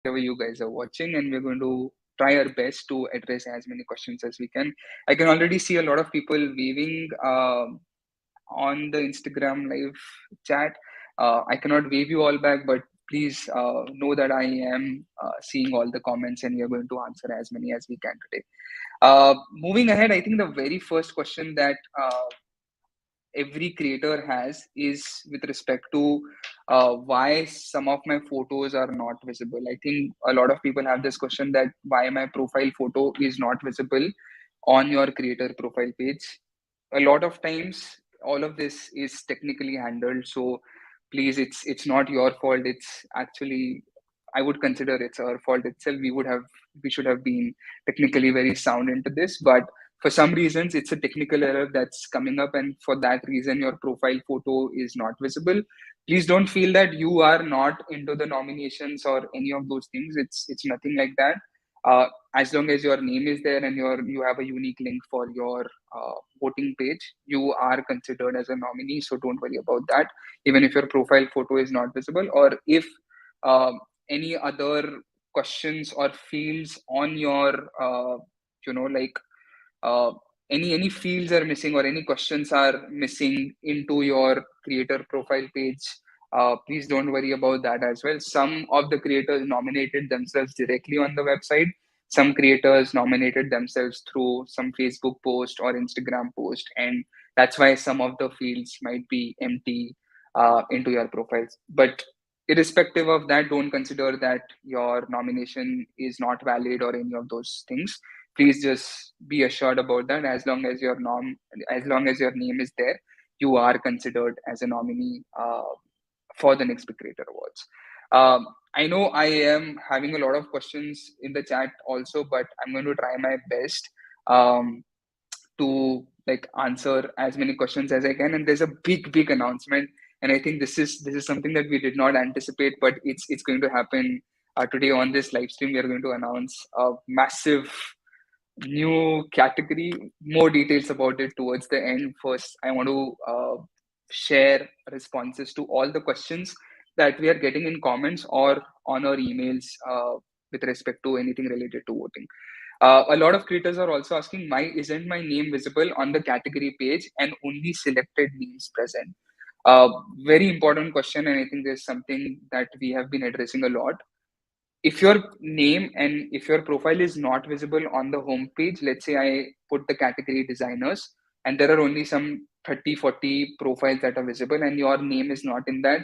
wherever you guys are watching, and we're going to try our best to address as many questions as we can. I can already see a lot of people waving on the Instagram live chat. I cannot wave you all back, but please know that I am seeing all the comments, and we are going to answer as many as we can today. Moving ahead, I think the very first question that every creator has is with respect to why some of my photos are not visible. I think a lot of people have this question that why my profile photo is not visible on your creator profile page. A lot of times, all of this is technically handled. So please, it's not your fault. It's actually, I would consider it's our fault itself. We should have been technically very sound into this, but for some reasons it's a technical error that's coming up, and for that reason your profile photo is not visible. Please don't feel that you are not into the nominations or any of those things. It's nothing like that. As long as your name is there and you have a unique link for your voting page, you are considered as a nominee, so don't worry about that. Even if your profile photo is not visible, or if any other questions or fields on your like uh, any fields are missing or any questions are missing into your creator profile page, please don't worry about that as well. Some of the creators nominated themselves directly on the website. Some creators nominated themselves through some Facebook post or Instagram post, and that's why some of the fields might be empty into your profiles. But irrespective of that, don't consider that your nomination is not valid or any of those things. Please just be assured about that. As long as your name is there, you are considered as a nominee for the next big creator awards. I know I am having a lot of questions in the chat also, but I'm going to try my best to like answer as many questions as I can. And there's a big announcement, and I think this is something that we did not anticipate, but it's going to happen today on this live stream. We are going to announce a massive new category. More details about it towards the end. First, I want to share responses to all the questions that we are getting in comments or on our emails with respect to anything related to voting. A lot of creators are also asking, why isn't my name visible on the category page and only selected names present? Very important question, and I think there's something that we have been addressing a lot. If your name and if your profile is not visible on the home page, let's say I put the category designers and there are only some 30-40 profiles that are visible and your name is not in that,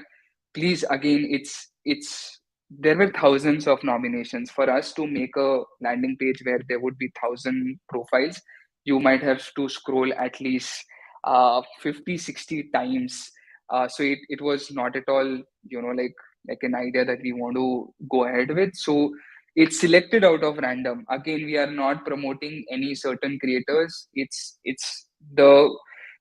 please, again, it's there were thousands of nominations. For us to make a landing page where there would be 1,000 profiles, you might have to scroll at least 50-60 times. So it was not at all, like an idea that we want to go ahead with. So it's selected out of random. Again, we are not promoting any certain creators. It's the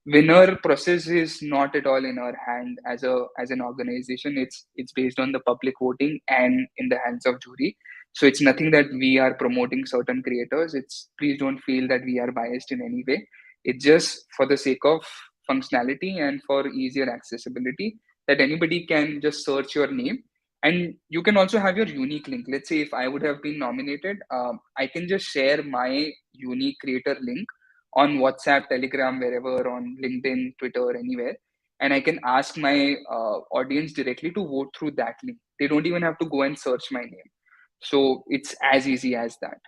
winner process is not at all in our hand as an organization. It's based on the public voting and in the hands of jury. So it's nothing that we are promoting certain creators. It's, please don't feel that we are biased in any way. It's just for the sake of functionality and for easier accessibility, that anybody can just search your name, and you can also have your unique link. Let's say if I would have been nominated, I can just share my unique creator link on WhatsApp, Telegram, wherever, on LinkedIn, Twitter, anywhere, and I can ask my audience directly to vote through that link. They don't even have to go and search my name. So it's as easy as that.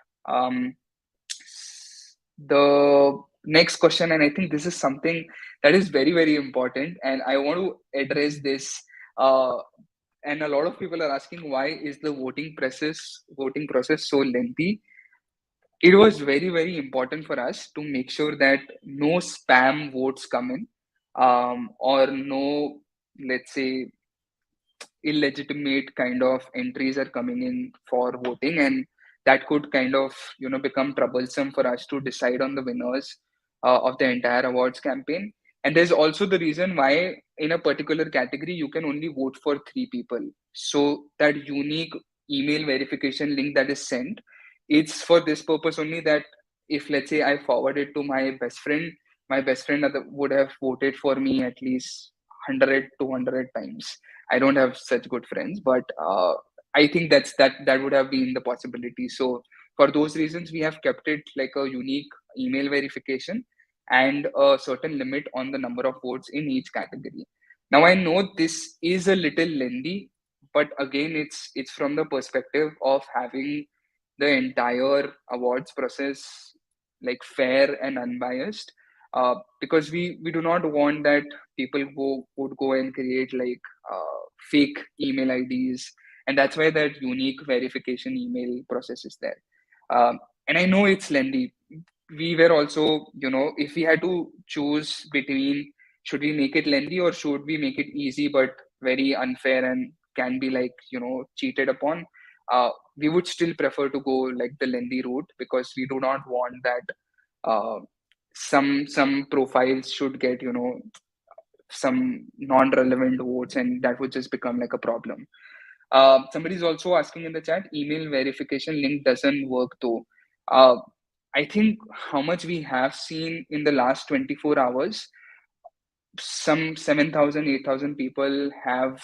The next question, and I think this is something that is very important, and I want to address this. And a lot of people are asking, why is the voting process so lengthy? It was very important for us to make sure that no spam votes come in, or no, let's say, illegitimate kind of entries are coming in for voting, and that could kind of become troublesome for us to decide on the winners of the entire awards campaign. And there's also the reason why in a particular category you can only vote for 3 people. So that unique email verification link that is sent, it's for this purpose only, that if, let's say, I forward it to my best friend would have voted for me at least 100 200 times. I don't have such good friends, but I think that would have been the possibility. So for those reasons, we have kept it like a unique email verification and a certain limit on the number of votes in each category. Now I know this is a little lengthy, but again, it's from the perspective of having the entire awards process like fair and unbiased. Because we do not want that people would go and create like fake email IDs, and that's why that unique verification email process is there. And I know it's lengthy. We were also, if we had to choose between should we make it lengthy or should we make it easy but very unfair and can be like, cheated upon, we would still prefer to go like the lengthy route, because we do not want that uh, some profiles should get, some non-relevant votes, and that would just become like a problem. Somebody's also asking in the chat, email verification link doesn't work though. Uh, I think how much we have seen in the last 24 hours, some 7,000, 8,000 people have,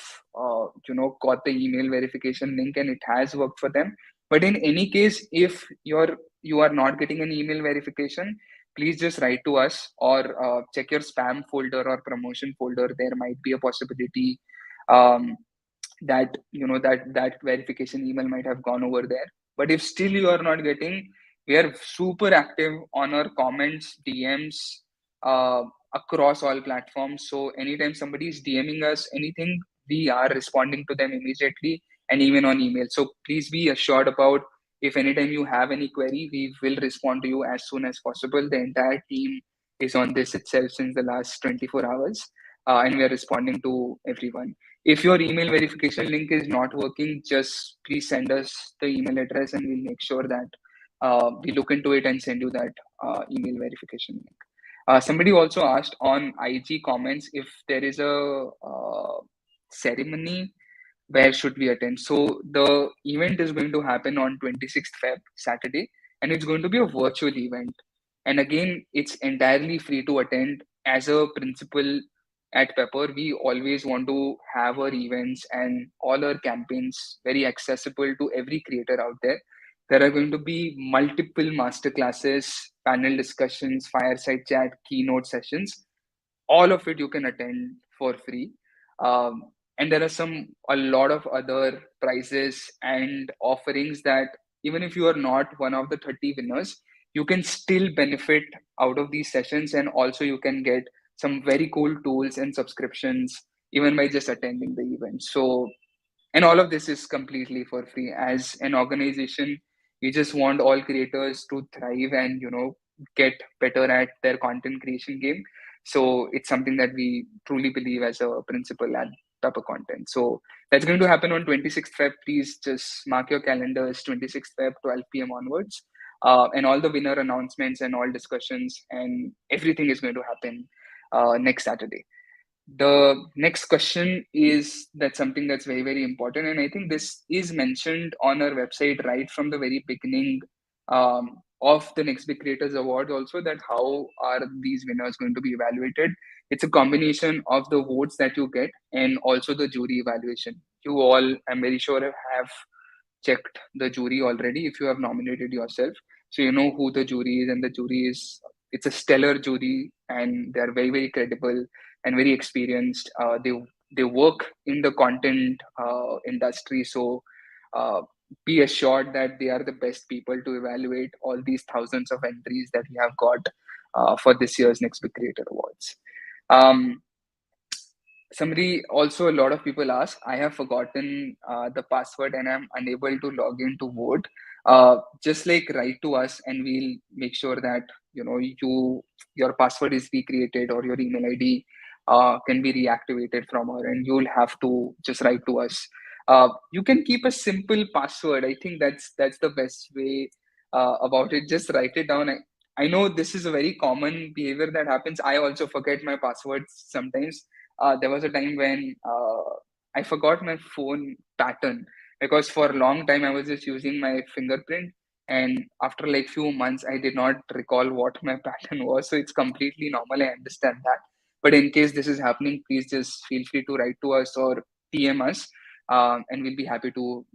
got the email verification link and it has worked for them. But in any case, if you are not getting an email verification, please just write to us or check your spam folder or promotion folder. There might be a possibility um, that that verification email might have gone over there. But if still you are not getting, we are super active on our comments, DMs, uh, across all platforms. So anytime somebody is DMing us anything, we are responding to them immediately, and even on email. So please be assured about, if anytime you have any query, we will respond to you as soon as possible. The entire team is on this itself since the last 24 hours, and we are responding to everyone. If your email verification link is not working, just please send us the email address and we'll make sure that we look into it and send you that email verification link. Somebody also asked on IG comments if there is a ceremony, where should we attend. So the event is going to happen on 26th Feb, Saturday, and it's going to be a virtual event. And again, it's entirely free to attend. As a principal at Pepper, we always want to have our events and all our campaigns very accessible to every creator out there. There are going to be multiple masterclasses, panel discussions, fireside chat, keynote sessions. All of it you can attend for free. And there are a lot of other prizes and offerings that, even if you are not one of the 30 winners, you can still benefit out of these sessions, and also you can get some very cool tools and subscriptions even by just attending the event. So, and all of this is completely for free. As an organization, we just want all creators to thrive and get better at their content creation game. So it's something that we truly believe as a principle at Pepper Content. So that's going to happen on 26th Feb. Please just mark your calendars, 26th Feb, 12 p.m. onwards. And all the winner announcements and all discussions and everything is going to happen next Saturday. The next question is that something that's very, very important. And I think this is mentioned on our website right from the very beginning of the Next Big Creators Award also, that how are these winners going to be evaluated. It's a combination of the votes that you get and also the jury evaluation. You all, I'm very sure, have checked the jury already if you have nominated yourself. So you know who the jury is, and the jury is, it's a stellar jury, and they're very, very credible and very experienced. They work in the content industry, so uh, be assured that they are the best people to evaluate all these thousands of entries that we have got for this year's Next Big Creator Awards. Um, Somebody also, a lot of people ask, I have forgotten the password and I'm unable to log in to vote. Just like write to us and we'll make sure that your password is recreated or your email ID can be reactivated from her, and you'll have to just write to us. You can keep a simple password. I think that's the best way about it. Just write it down. I know this is a very common behavior that happens. I also forget my passwords sometimes. There was a time when I forgot my phone pattern, because for a long time I was just using my fingerprint, and after like few months I did not recall what my pattern was. So it's completely normal. I understand that. But in case this is happening, please just feel free to write to us or PM us. and we'll be happy to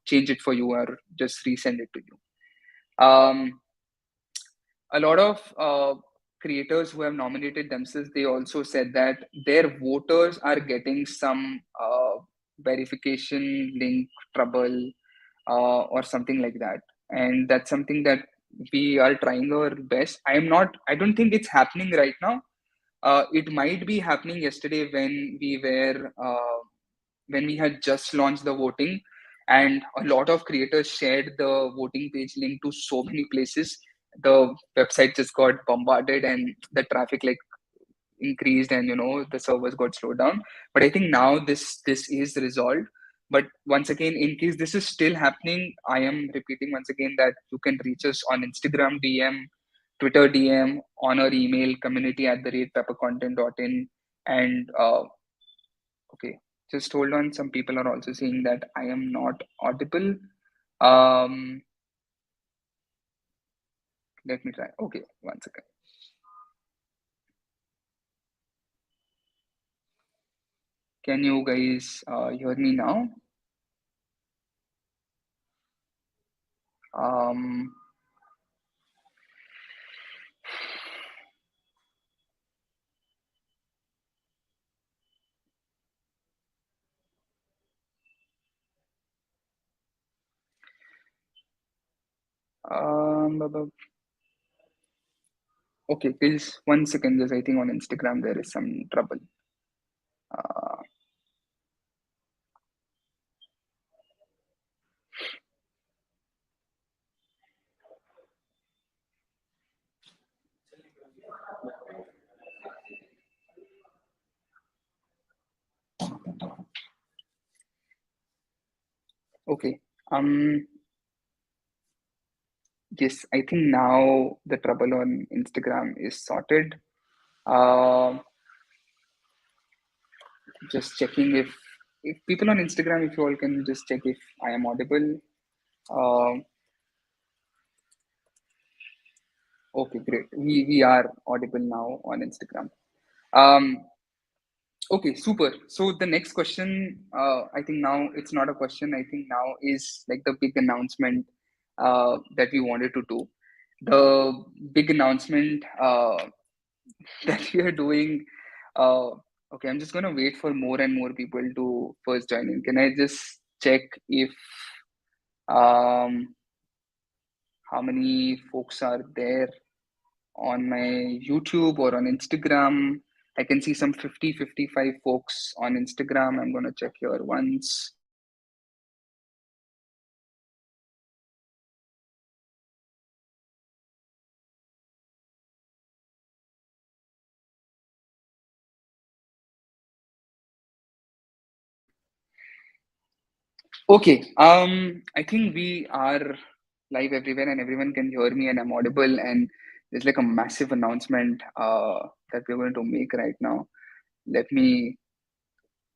change it for you or just resend it to you. A lot of creators who have nominated themselves, they also said that their voters are getting some verification link trouble or something like that, and that's something that we are trying our best. I don't think it's happening right now. It might be happening yesterday when we had just launched the voting, and a lot of creators shared the voting page link to so many places. The website just got bombarded, and the traffic like increased, and the servers got slowed down. But I think now this is resolved. But once again, in case this is still happening, I am repeating once again that you can reach us on Instagram DM, Twitter DM, on our email community@peppercontent.in. And okay, just hold on. Some people are also saying that I am not audible. Um, Let me try. Okay, one second. Can you guys hear me now? Um, okay, please one second. Just I think on Instagram there is some trouble. Uh, okay. Yes, I think now the trouble on Instagram is sorted. Um, just checking if people on Instagram, if you all can just check if I am audible. Um, okay, great. We are audible now on Instagram. Um, okay, super. So the next question, I think now it's not a question. I think now is like the big announcement that we wanted to do. The big announcement that we are doing. Uh, okay, I'm just gonna wait for more and more people to first join in. Can I just check if um, how many folks are there on my YouTube or on Instagram? I can see some 55 folks on Instagram. I'm gonna check here once. Okay, I think we are live everywhere and everyone can hear me and I'm audible, and there's like a massive announcement that we're going to make right now. Let me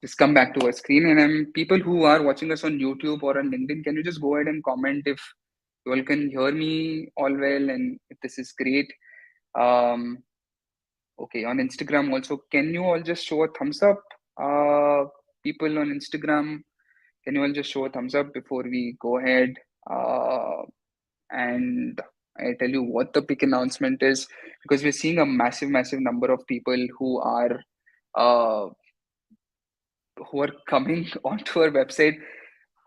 just come back to our screen, and people who are watching us on YouTube or on LinkedIn, can you just go ahead and comment if you all can hear me all well and if this is great. Um, okay, on Instagram also, can you all just show a thumbs up? People on Instagram, can you all just show a thumbs up before we go ahead? And I tell you what the big announcement is, because we're seeing a massive number of people uh, who are coming onto our website.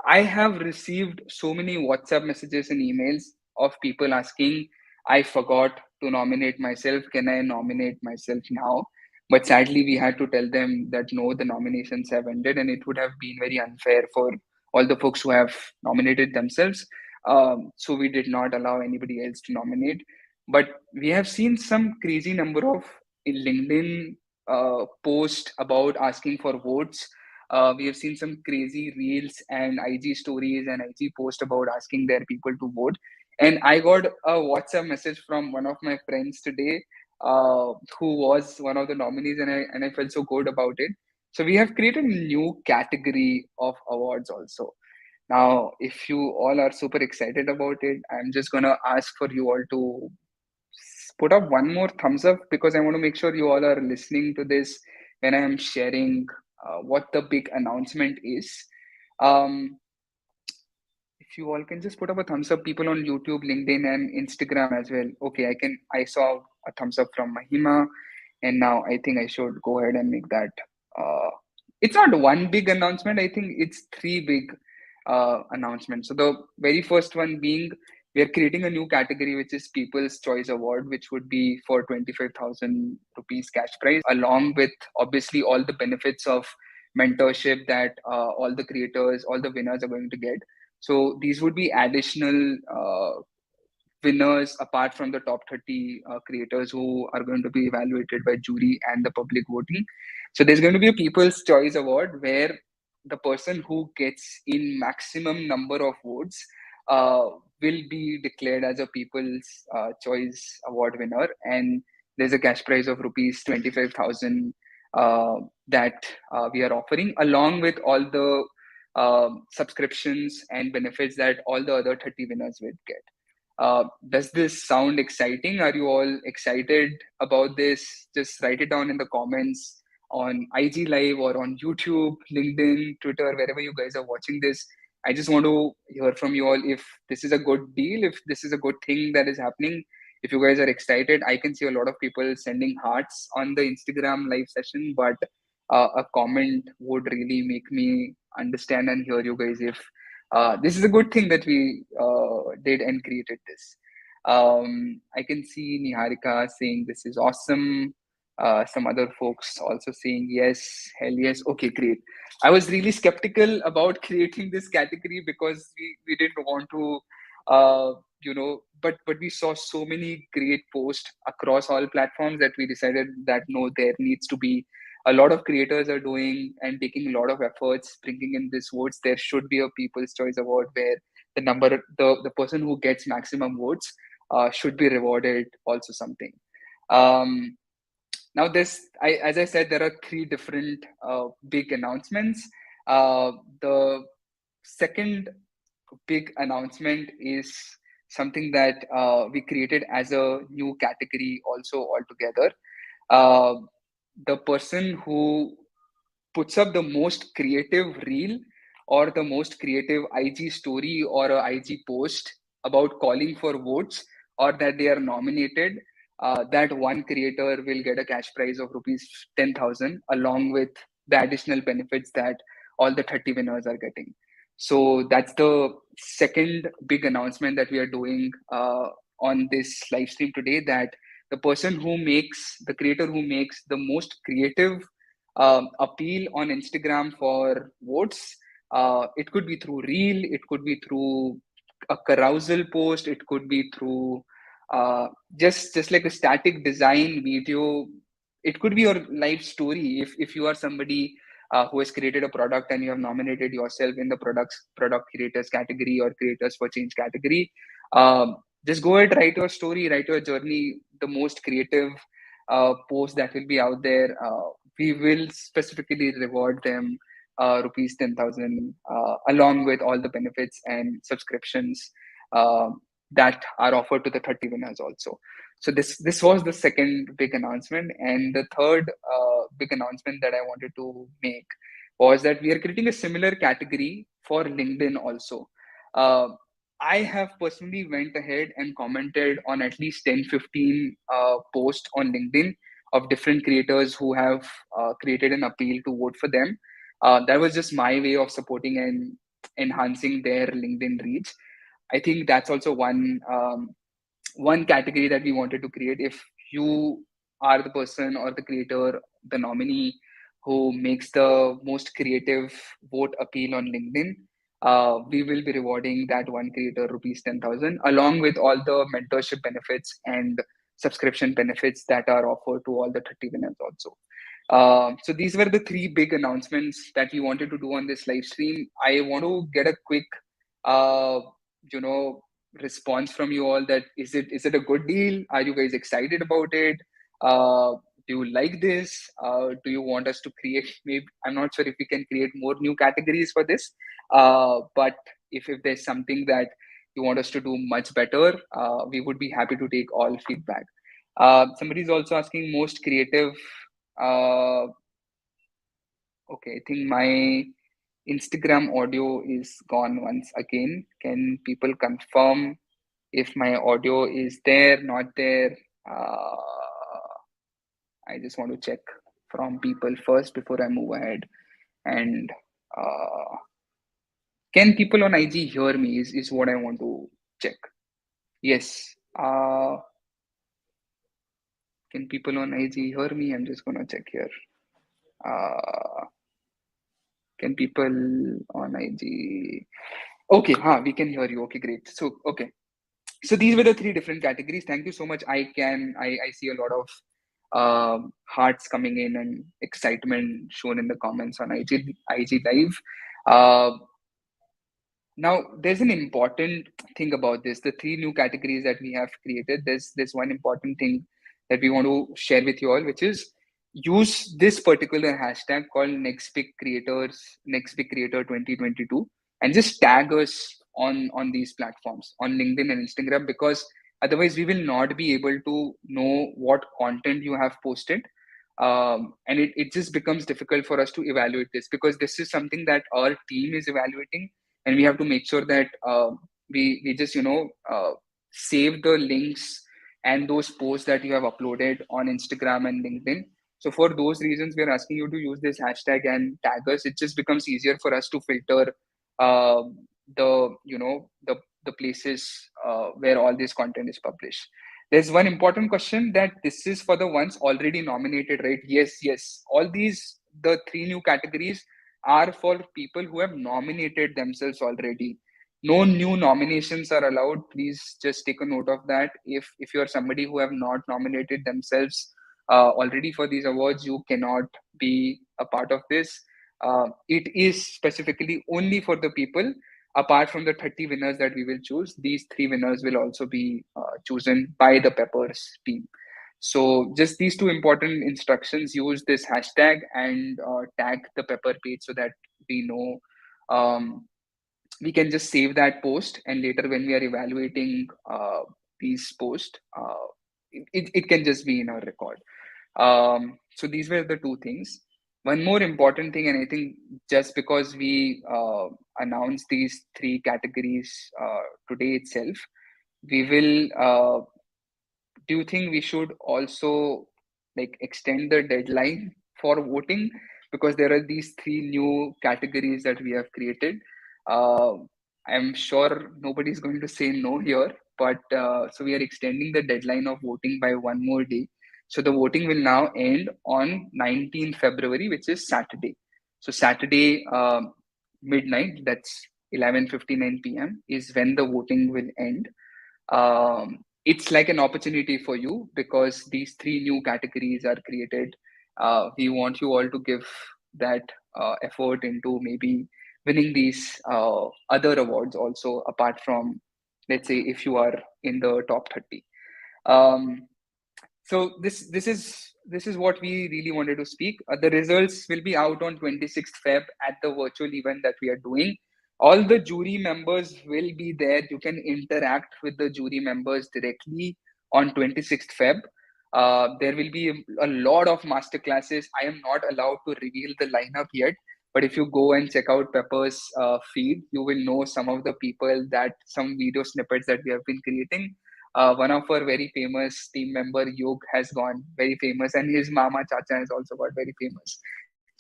I have received so many WhatsApp messages and emails of people asking, I forgot to nominate myself. Can I nominate myself now? But sadly, we had to tell them that no, the nominations have ended, and it would have been very unfair for all the folks who have nominated themselves. So we did not allow anybody else to nominate. But we have seen some crazy number of LinkedIn posts about asking for votes. We have seen some crazy reels and IG stories and IG posts about asking their people to vote. And I got a WhatsApp message from one of my friends today, who was one of the nominees, and I felt so good about it. So we have created a new category of awards also. Now, if you all are super excited about it, I'm just gonna ask for you all to put up one more thumbs up, because I want to make sure you all are listening to this when I am sharing what the big announcement is. Um, if you all can just put up a thumbs up, people on YouTube, LinkedIn, and Instagram as well. Okay, I saw a thumbs up from Mahima, and now I think I should go ahead and make that. Uh, it's not one big announcement. I think it's three big announcements. So the very first one being we are creating a new category, which is People's Choice Award, which would be for 25,000 rupees cash prize, along with obviously all the benefits of mentorship that all the creators, all the winners are going to get. So these would be additional winners apart from the top 30 creators who are going to be evaluated by jury and the public voting. So there's going to be a People's Choice Award where the person who gets in maximum number of votes will be declared as a People's Choice Award winner, and there's a cash prize of rupees 25,000 that we are offering, along with all the subscriptions and benefits that all the other 30 winners will get. Does this sound exciting? Are you all excited about this? Just write it down in the comments on IG Live or on YouTube, LinkedIn, Twitter, wherever you guys are watching this. I just want to hear from you all if this is a good deal, if this is a good thing that is happening. If you guys are excited, I can see a lot of people sending hearts on the Instagram live session, but a comment would really make me understand and hear you guys if this is a good thing that we did and created this. I can see Niharika saying this is awesome. Some other folks also saying yes, hell yes. Okay, great. I was really skeptical about creating this category because we didn't want to, but we saw so many great posts across all platforms that we decided that no, there needs to be a lot of creators are doing and taking a lot of efforts bringing in these votes. There should be a People's Choice Award where the person who gets maximum votes should be rewarded also something. Um, Now, as I said, there are three different big announcements. The second big announcement is something that we created as a new category also altogether. Uh, the person who puts up the most creative reel or the most creative IG story or a IG post about calling for votes or that they are nominated, that one creator will get a cash prize of rupees 10,000 along with the additional benefits that all the 30 winners are getting. So that's the second big announcement that we are doing on this live stream today, that the creator who makes the most creative appeal on Instagram for votes. It could be through reel, it could be through a carousel post, it could be through uh, just like a static design video. It could be your life story. If you are somebody who has created a product and you have nominated yourself in the product creators category or creators for change category, just go ahead, write your story, write your journey, the most creative post that will be out there. We will specifically reward them rupees 10,000 along with all the benefits and subscriptions uh, that are offered to the 30 winners also. So this was the second big announcement, and the third big announcement that I wanted to make was that we are creating a similar category for LinkedIn also. uh, I have personally went ahead and commented on at least 10, 15 posts on LinkedIn of different creators who have created an appeal to vote for them. That was just my way of supporting and enhancing their LinkedIn reach. I think that's also one category that we wanted to create. If you are the person or the creator, the nominee who makes the most creative vote appeal on LinkedIn, we will be rewarding that one creator rupees 10,000 along with all the mentorship benefits and subscription benefits that are offered to all the 30 winners also. So these were the three big announcements that we wanted to do on this live stream. I want to get a quick, uh, you know, response from you all. That is it a good deal? Are you guys excited about it? Uh, do you like this? Do you want us to create? Maybe I'm not sure if we can create more new categories for this. But if there's something that you want us to do much better, we would be happy to take all feedback. Somebody's also asking most creative uh, Okay, I think my Instagram audio is gone once again. Can people confirm if my audio is there, not there? I just want to check from people first before I move ahead. And uh, can people on IG hear me? Is what I want to check. Yes. Can people on IG hear me? I'm just gonna check here. Uh, can people on IG? Okay, we can hear you. Okay, great. So, okay. So these were the three different categories. Thank you so much. I see a lot of hearts coming in and excitement shown in the comments on IG Live. Uh, Now, there's an important thing about this. The three new categories that we have created, there's one important thing that we want to share with you all, which is use this particular hashtag called Next Big Creator 2022, and just tag us on these platforms, on LinkedIn and Instagram, because otherwise we will not be able to know what content you have posted. And it just becomes difficult for us to evaluate this, because this is something that our team is evaluating, and we have to make sure that we just save the links and those posts that you have uploaded on Instagram and LinkedIn. So for those reasons, we are asking you to use this hashtag and tag us. It just becomes easier for us to filter uh, the places where all this content is published. There's one important question, that this is for the ones already nominated, right? Yes, all these, the three new categories, are for people who have nominated themselves already. No new nominations are allowed. Please just take a note of that. If you're somebody who have not nominated themselves already for these awards, you cannot be a part of this. It is specifically only for the people. Apart from the 30 winners that we will choose, these three winners will also be chosen by the Peppers team. So just these two important instructions: use this hashtag and tag the Pepper page, so that we know, we can just save that post, and later when we are evaluating these posts, it can just be in our record. So these were the two things. One more important thing, and I think just because we announced these three categories today itself, we will do you think we should also like extend the deadline for voting, because there are these three new categories that we have created? uh, I'm sure nobody's going to say no here, but so we are extending the deadline of voting by one more day. So the voting will now end on 19th February, which is Saturday. So Saturday midnight, that's 11:59 p.m., is when the voting will end. It's like an opportunity for you, because these three new categories are created. We want you all to give that effort into maybe winning these other awards also, apart from, let's say, if you are in the top 30. Um, so this is what we really wanted to speak. The results will be out on 26th Feb at the virtual event that we are doing. All the jury members will be there. You can interact with the jury members directly on 26th Feb. There will be a lot of master classes. I am not allowed to reveal the lineup yet, but if you go and check out Pepper's feed, you will know some of the people, that some video snippets that we have been creating. One of our very famous team member, Yog, has gone very famous, and his Mama Chacha has also got very famous.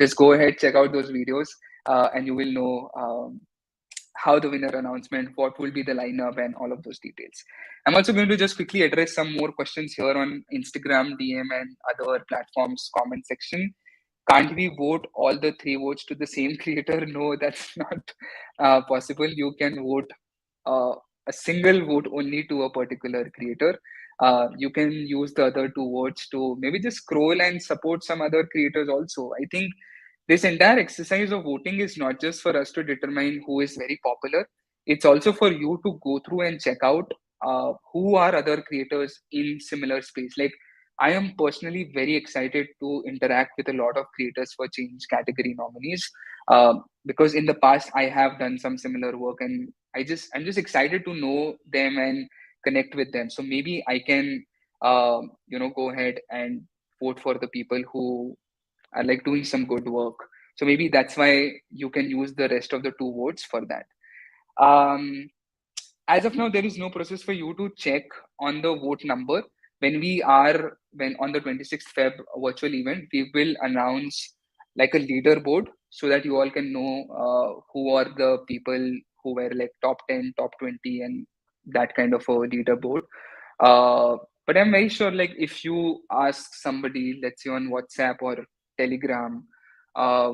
Just go ahead, check out those videos, and you will know how the winner announcement, what will be the lineup, and all of those details. I'm also going to just quickly address some more questions here on Instagram, DM, and other platforms comment section. Can't we vote all the three votes to the same creator? No, that's not possible. You can vote uh, a single vote only to a particular creator. You can use the other two votes to maybe just scroll and support some other creators also. I think this entire exercise of voting is not just for us to determine who is very popular, it's also for you to go through and check out who are other creators in similar space. Like, I am personally very excited to interact with a lot of creators for change category nominees, because in the past I have done some similar work, and I'm just excited to know them and connect with them. So maybe I can go ahead and vote for the people who are like doing some good work. So maybe that's why you can use the rest of the two votes for that. Um, as of now, there is no process for you to check on the vote number. When on the 26th Feb virtual event, we will announce like a leaderboard so that you all can know who are the people who were like top 10, top 20, and that kind of a leaderboard. Uh, but I'm very sure, like, if you ask somebody, let's say on WhatsApp or Telegram, uh,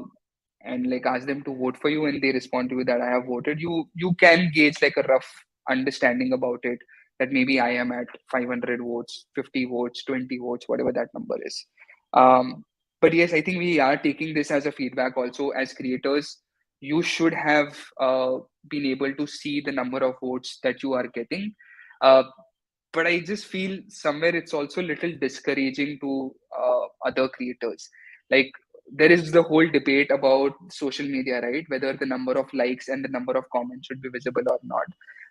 and like ask them to vote for you, and they respond to you that I have voted, you can gauge like a rough understanding about it. That maybe I am at 500 votes, 50 votes, 20 votes, whatever that number is. But yes, I think we are taking this as a feedback also as creators. You should have been able to see the number of votes that you are getting. Uh, but I just feel somewhere it's also a little discouraging to other creators. Like, there is the whole debate about social media, right? Whether the number of likes and the number of comments should be visible or not.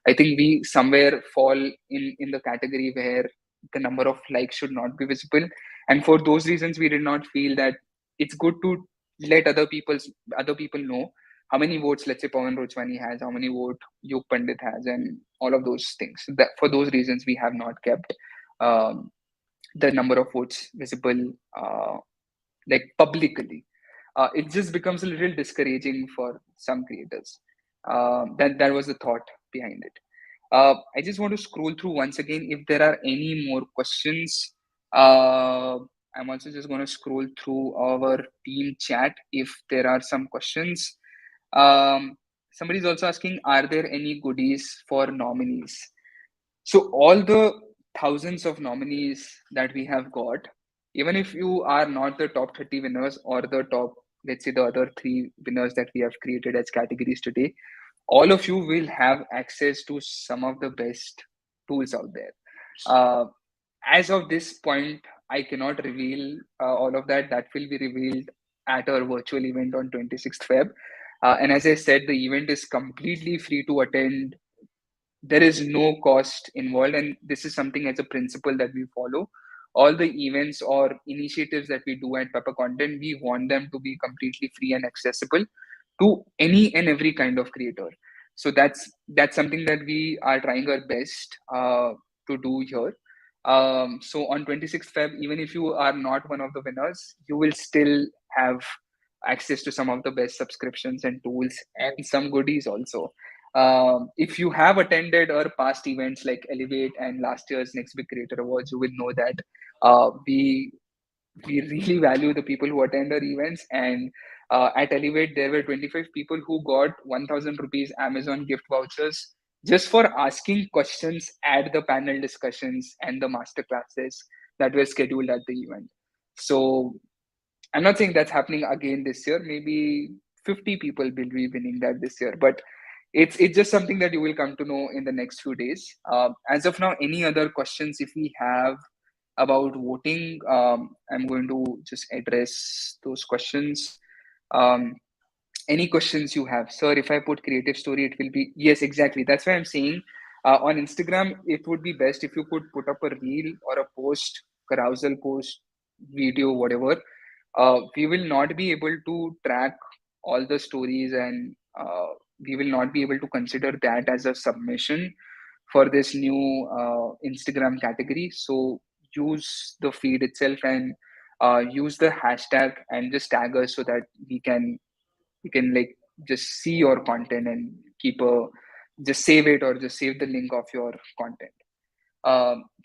I think we somewhere fall in the category where the number of likes should not be visible, and for those reasons, we did not feel that it's good to let other people know how many votes, let's say, Pawan Rochwani has, how many vote Yug Pandit has, and all of those things. That for those reasons, we have not kept um, the number of votes visible like publicly. It just becomes a little discouraging for some creators. That was the thought behind it. I just want to scroll through once again if there are any more questions. Uh, I'm also just going to scroll through our team chat if there are some questions. Somebody's also asking, are there any goodies for nominees? So all the thousands of nominees that we have got, even if you are not the top 30 winners or the top, let's say the other three winners that we have created as categories today, all of you will have access to some of the best tools out there. Uh, as of this point, I cannot reveal all of that. That will be revealed at our virtual event on 26th Feb. And as I said, the event is completely free to attend. There is no cost involved, and this is something as a principle that we follow. All the events or initiatives that we do at Pepper Content, we want them to be completely free and accessible to any and every kind of creator. So that's something that we are trying our best to do here. So on 26th Feb, even if you are not one of the winners, you will still have access to some of the best subscriptions and tools and some goodies also. If you have attended our past events like Elevate and last year's Next Big Creator Awards, you will know that we really value the people who attend our events. And at Elevate, there were 25 people who got 1,000 rupees Amazon gift vouchers just for asking questions at the panel discussions and the master classes that were scheduled at the event. So I'm not saying that's happening again this year. Maybe 50 people will be winning that this year, but it's just something that you will come to know in the next few days. As of now, any other questions if we have about voting, I'm going to just address those questions. Um, any questions you have, sir? If I put creative story, it will be yes, exactly. That's why I'm saying on Instagram, it would be best if you could put up a reel or a post, carousel post, video, whatever. We will not be able to track all the stories, and we will not be able to consider that as a submission for this new Instagram category. So use the feed itself and use the hashtag and just tag us so that we can like just see your content and keep a just save it or just save the link of your content.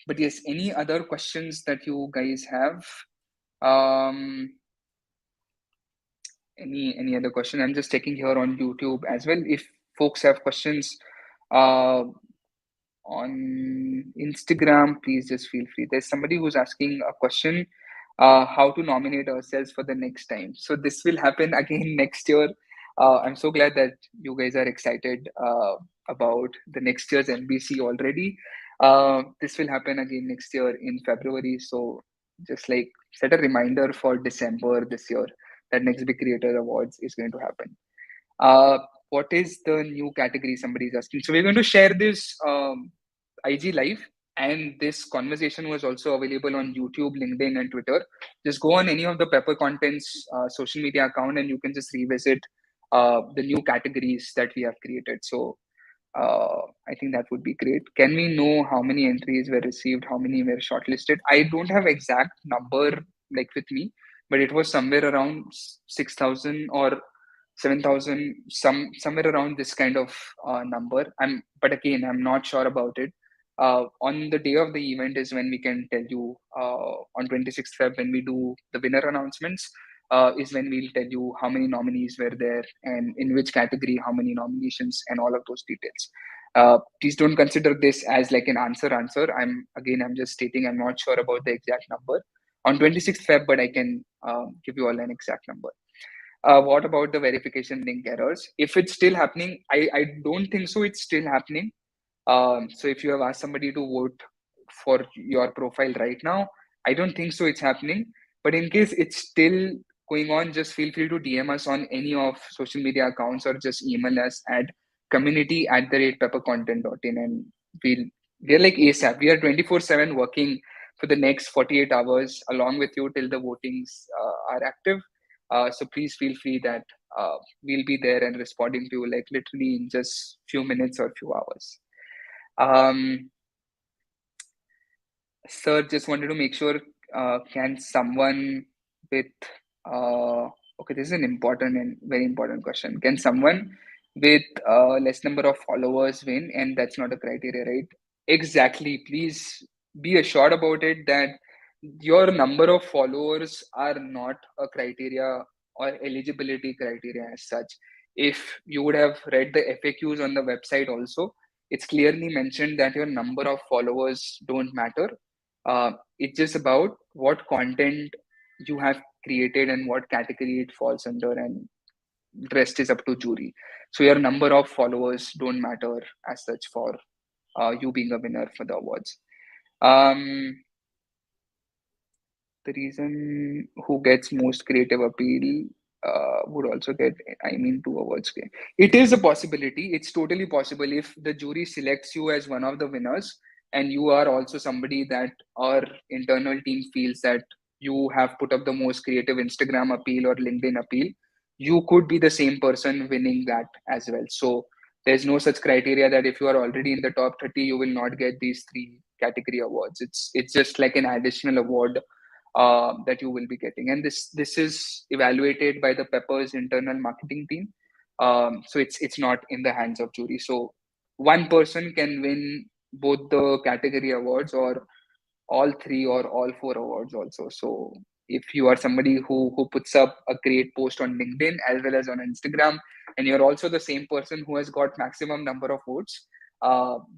But yes, any other questions that you guys have? Um, any other question? I'm just checking here on YouTube as well. If folks have questions uh, on Instagram, please just feel free. There's somebody who's asking a question, how to nominate ourselves for the next time. So this will happen again next year. I'm so glad that you guys are excited about the next year's NBC already. This will happen again next year in February. So just like set a reminder for December this year that Next Big Creator Awards is going to happen. Uh, what is the new category? Somebody is asking. So we're going to share this IG live. and this conversation was also available on YouTube, LinkedIn, and Twitter. Just go on any of the Pepper Contents social media account, and you can just revisit the new categories that we have created. So I think that would be great. Can we know how many entries were received, how many were shortlisted? I don't have exact number like with me, but it was somewhere around 6,000 or 7,000, somewhere around this kind of number. But again, I'm not sure about it. On the day of the event is when we can tell you, on 26th Feb, when we do the winner announcements, is when we'll tell you how many nominees were there and in which category, how many nominations, and all of those details. Please don't consider this as like an answer. I'm just stating I'm not sure about the exact number on 26th Feb, but I can give you all an exact number. What about the verification link errors? If it's still happening, I don't think so. It's still happening. So if you have asked somebody to vote for your profile right now, I don't think so it's happening. But in case it's still going on, just feel free to DM us on any of social media accounts or just email us at community@peppercontent.in, and we're like ASAP. We are 24/7 working for the next 48 hours along with you till the votings are active. So please feel free that we'll be there and responding to you like literally in just few minutes or few hours. Um, Sir, just wanted to make sure, can someone with, okay, this is an important and very important question. Can someone with less number of followers win? And that's not a criteria, right? Exactly. Please be assured about it that your number of followers are not a criteria or eligibility criteria as such. If you would have read the FAQs on the website also, it's clearly mentioned that your number of followers don't matter. It's just about what content you have created and what category it falls under, and rest is up to jury. So your number of followers don't matter as such for you being a winner for the awards. Um, the reason who gets most creative appeal would also get, I mean, 2 awards. It is a possibility. It's totally possible if the jury selects you as one of the winners and you are also somebody that our internal team feels that you have put up the most creative Instagram appeal or LinkedIn appeal, you could be the same person winning that as well. So there's no such criteria that if you are already in the top 30 you will not get these 3 category awards. It's just like an additional award that you will be getting, and this is evaluated by the Pepper's internal marketing team. So it's not in the hands of jury. So one person can win both the category awards or all 3 or all 4 awards also. So if you are somebody who puts up a great post on LinkedIn as well as on Instagram, and you're also the same person who has got maximum number of votes,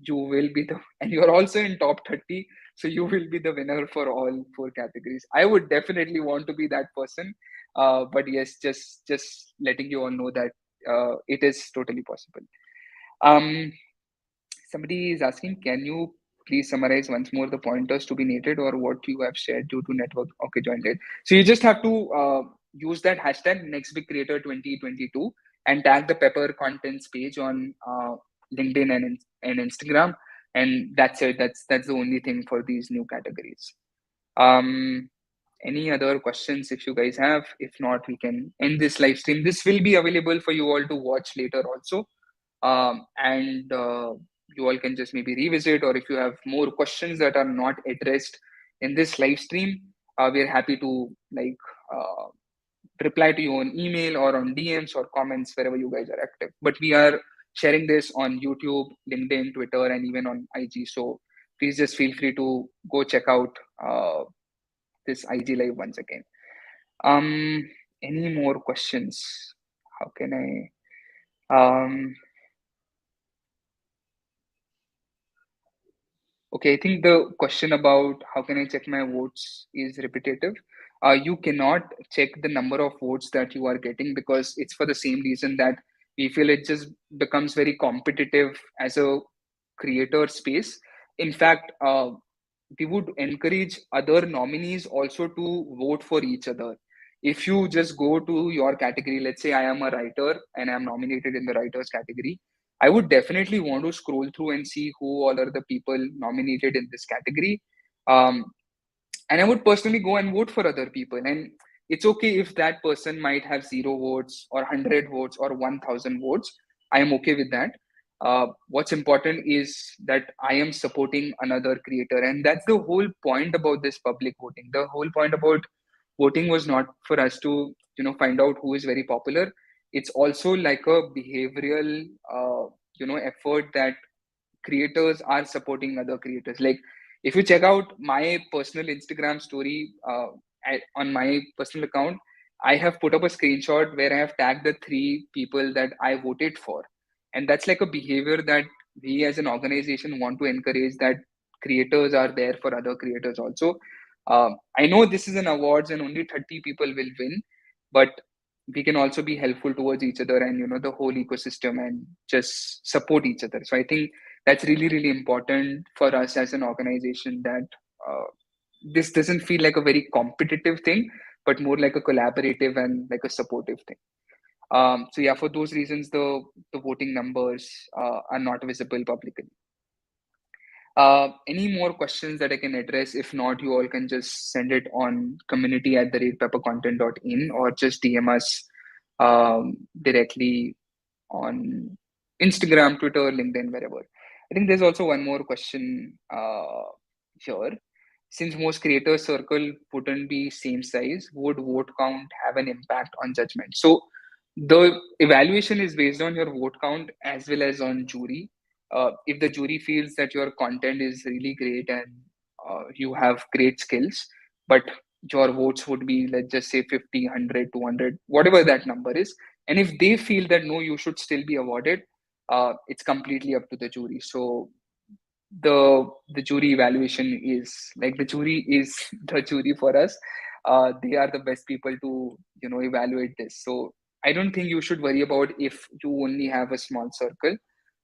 you will be the and you're also in top 30, so you will be the winner for all 4 categories. I would definitely want to be that person, but yes, just letting you all know that it is totally possible. um Somebody is asking, can you please summarize once more the pointers to be needed or what you have shared due to network? Okay, joined it. So you just have to use that hashtag NextBigCreator2022 and tag the Pepper Contents page on LinkedIn and Instagram, and that's it. That's the only thing for these new categories. Um, any other questions if you guys have? If not, we can end this live stream. This will be available for you all to watch later also, and you all can just maybe revisit, or if you have more questions that are not addressed in this live stream, we're happy to uh, reply to you on email or on DMs or comments wherever you guys are active. But we are sharing this on YouTube, LinkedIn, Twitter, and even on IG. So please just feel free to go check out this IG live once again. Any more questions? How can I? Okay, I think the question about how can I check my votes is repetitive. You cannot check the number of votes that you are getting because it's for the same reason that we feel it just becomes very competitive as a creator space. In fact, we would encourage other nominees also to vote for each other. If you just go to your category, let's say I am a writer and I'm nominated in the writers category, I would definitely want to scroll through and see who all are the people nominated in this category. Um, and I would personally go and vote for other people. And it's okay if that person might have 0 votes or 100 votes or 1,000 votes. I am okay with that. What's important is that I am supporting another creator, and that's the whole point about this public voting. The whole point about voting was not for us to find out who is very popular. It's also like a behavioral effort that creators are supporting other creators. Like if you check out my personal Instagram story, on my personal account, I have put up a screenshot where I have tagged the 3 people that I voted for. And that's like a behavior that we as an organization want to encourage, that creators are there for other creators also. I know this is an awards and only 30 people will win, but we can also be helpful towards each other and the whole ecosystem, and just support each other. So I think that's really, really important for us as an organization, that uh, this doesn't feel like a very competitive thing, but more like a collaborative and like a supportive thing. So yeah, for those reasons, the voting numbers are not visible publicly. Any more questions that I can address? If not, you all can just send it on community@peppercontent.in, or just DM us directly on Instagram, Twitter, LinkedIn, wherever. I think there's also one more question here. Since most creators circle wouldn't be same size, would vote count have an impact on judgment? So the evaluation is based on your vote count as well as on jury. If the jury feels that your content is really great and you have great skills, but your votes would be, let's just say, 50, 100, 200, whatever that number is, and if they feel that no, you should still be awarded, it's completely up to the jury. So the jury evaluation is like, the jury is the jury for us. They are the best people to evaluate this. So I don't think you should worry about if you only have a small circle.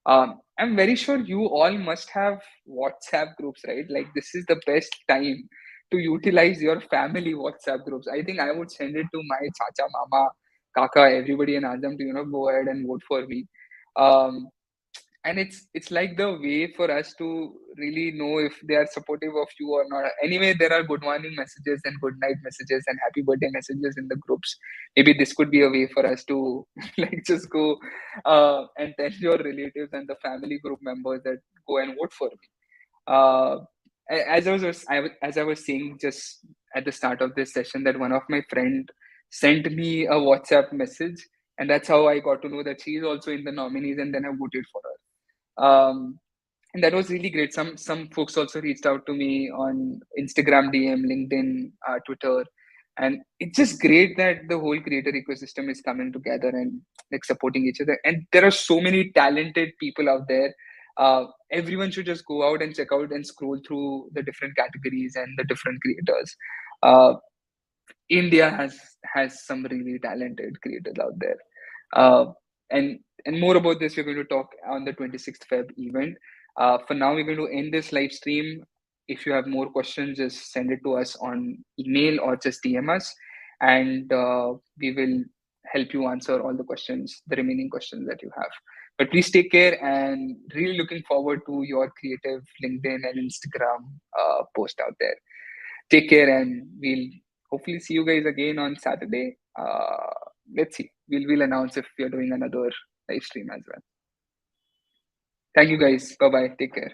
I'm very sure you all must have WhatsApp groups, right? Like, this is the best time to utilize your family WhatsApp groups. I think I would send it to my chacha, mama, kaka, everybody, and ask them to go ahead and vote for me. um, and it's like the way for us to really know if they are supportive of you or not. Anyway, there are good morning messages and good night messages and happy birthday messages in the groups. Maybe this could be a way for us to like just go and tell your relatives and the family group members that go and vote for me. uh, as I was saying just at the start of this session, that one of my friend sent me a WhatsApp message, and that's how I got to know that she is also in the nominees, and then I voted for her. And that was really great. Some folks also reached out to me on Instagram DM, LinkedIn, Twitter, and it's just great that the whole creator ecosystem is coming together and like supporting each other. And there are so many talented people out there. Everyone should just go out and check out and scroll through the different categories and the different creators. Uh, India has some really talented creators out there. Uh, and more about this, we're going to talk on the 26th Feb event. For now, we're going to end this live stream. If you have more questions, just send it to us on email or just DM us, and we will help you answer all the questions, the remaining questions that you have. But please take care, and really looking forward to your creative LinkedIn and Instagram post out there. Take care, and we'll hopefully see you guys again on Saturday. Let's see. We'll announce if we are doing another live stream as well. Thank you guys. Bye bye. Take care.